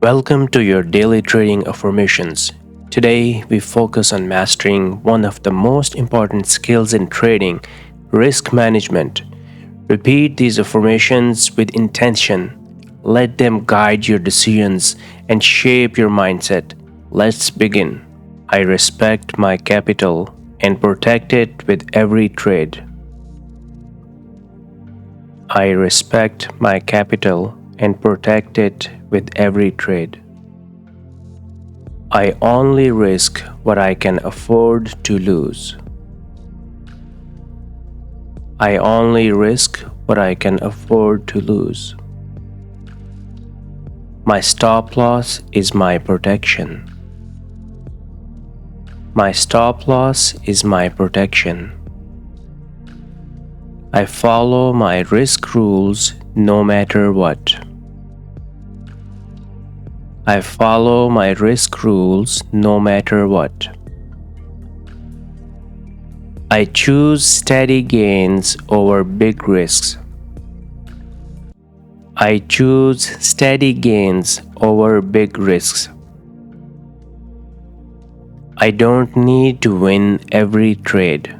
Welcome to your daily trading affirmations. Today, we focus on mastering one of the most important skills in trading, risk management. Repeat these affirmations with intention. Let them guide your decisions and shape your mindset. Let's begin. I respect my capital and protect it with every trade. I respect my capital and protect it with every trade. I only risk what I can afford to lose. I only risk what I can afford to lose. My stop loss is my protection. My stop loss is my protection. I follow my risk rules no matter what. I follow my risk rules no matter what. I choose steady gains over big risks. I choose steady gains over big risks. I don't need to win every trade.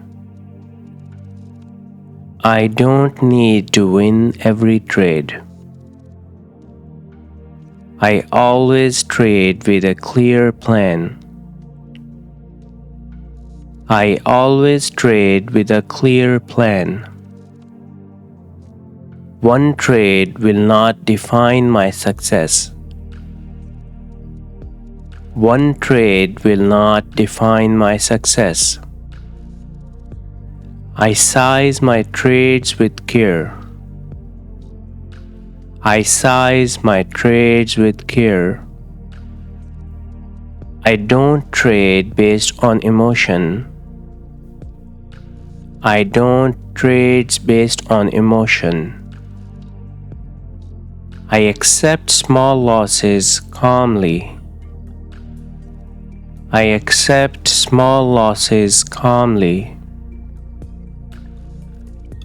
I don't need to win every trade. I always trade with a clear plan. I always trade with a clear plan. One trade will not define my success. One trade will not define my success. I size my trades with care. I size my trades with care. I don't trade based on emotion. I don't trade based on emotion. I accept small losses calmly. I accept small losses calmly.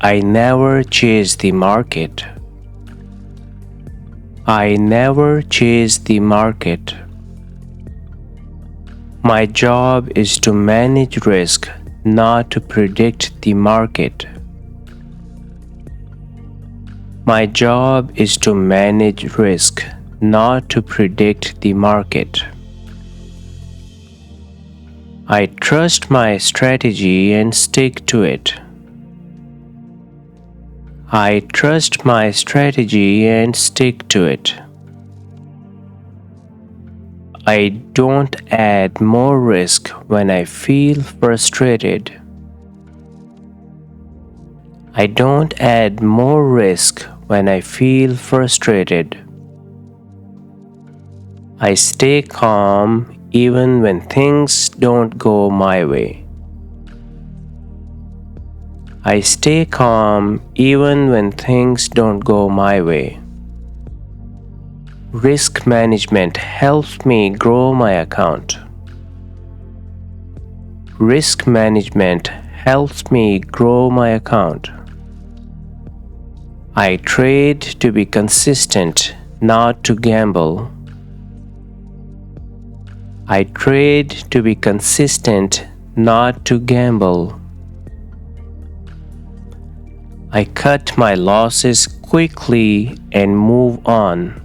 I never chase the market. I never chase the market. My job is to manage risk, not to predict the market. My job is to manage risk, not to predict the market. I trust my strategy and stick to it. I trust my strategy and stick to it. I don't add more risk when I feel frustrated. I don't add more risk when I feel frustrated. I stay calm even when things don't go my way. I stay calm even when things don't go my way. Risk management helps me grow my account. Risk management helps me grow my account. I trade to be consistent, not to gamble. I trade to be consistent, not to gamble. I cut my losses quickly and move on.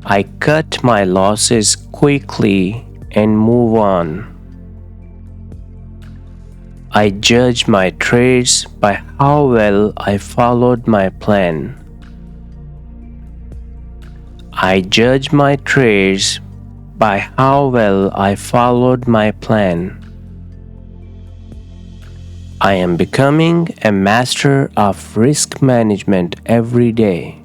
I cut my losses quickly and move on. I judge my trades by how well I followed my plan. I judge my trades by how well I followed my plan. I am becoming a master of risk management every day.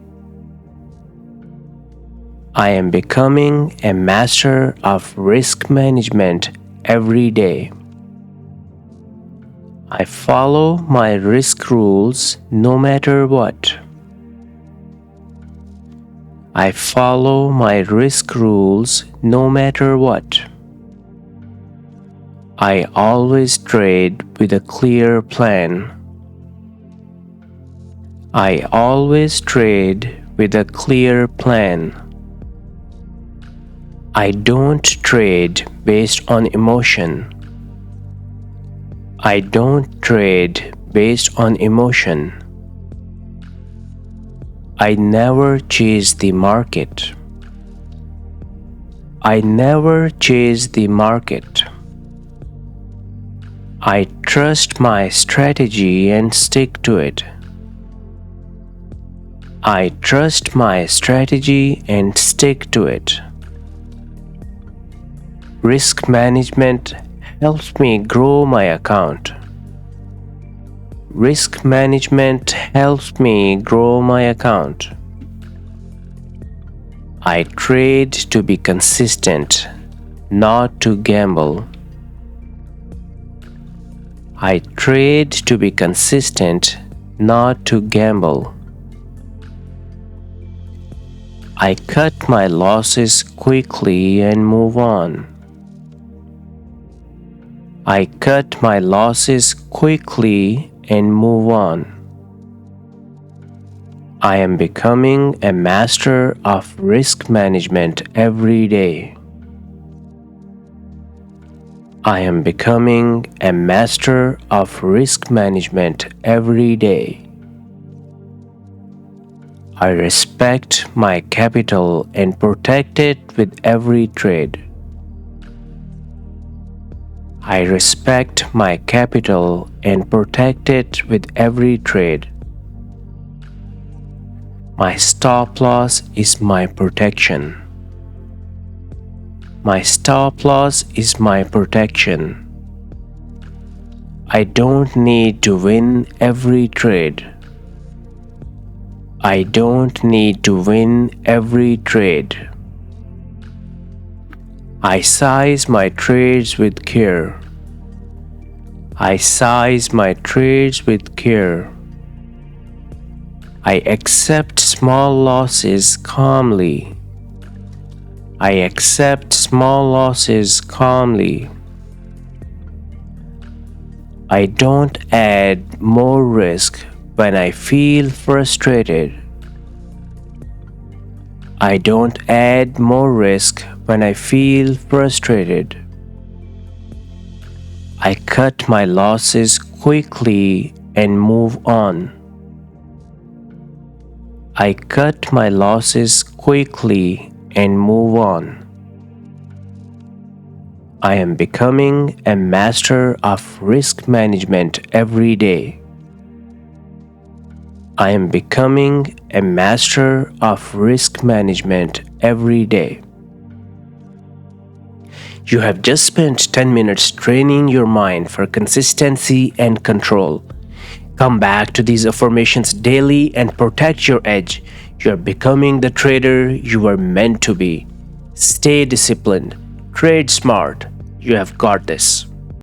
I am becoming a master of risk management every day. I follow my risk rules no matter what. I follow my risk rules no matter what. I always trade with a clear plan. I always trade with a clear plan. I don't trade based on emotion. I don't trade based on emotion. I never chase the market. I never chase the market. I trust my strategy and stick to it. I trust my strategy and stick to it. Risk management helps me grow my account. Risk management helps me grow my account. I trade to be consistent, not to gamble. I trade to be consistent, not to gamble. I cut my losses quickly and move on. I cut my losses quickly and move on. I am becoming a master of risk management every day. I am becoming a master of risk management every day. I respect my capital and protect it with every trade. I respect my capital and protect it with every trade. My stop loss is my protection. My stop loss is my protection. I don't need to win every trade. I don't need to win every trade. I size my trades with care. I size my trades with care. I accept small losses calmly. I accept small losses calmly. I don't add more risk when I feel frustrated. I don't add more risk when I feel frustrated. I cut my losses quickly and move on. I cut my losses quickly and move on. I am becoming a master of risk management every day. I am becoming a master of risk management every day. You have just spent 10 minutes training your mind for consistency and control. Come back to these affirmations daily and protect your edge. You are becoming the trader you are meant to be. Stay disciplined. Trade smart. You have got this.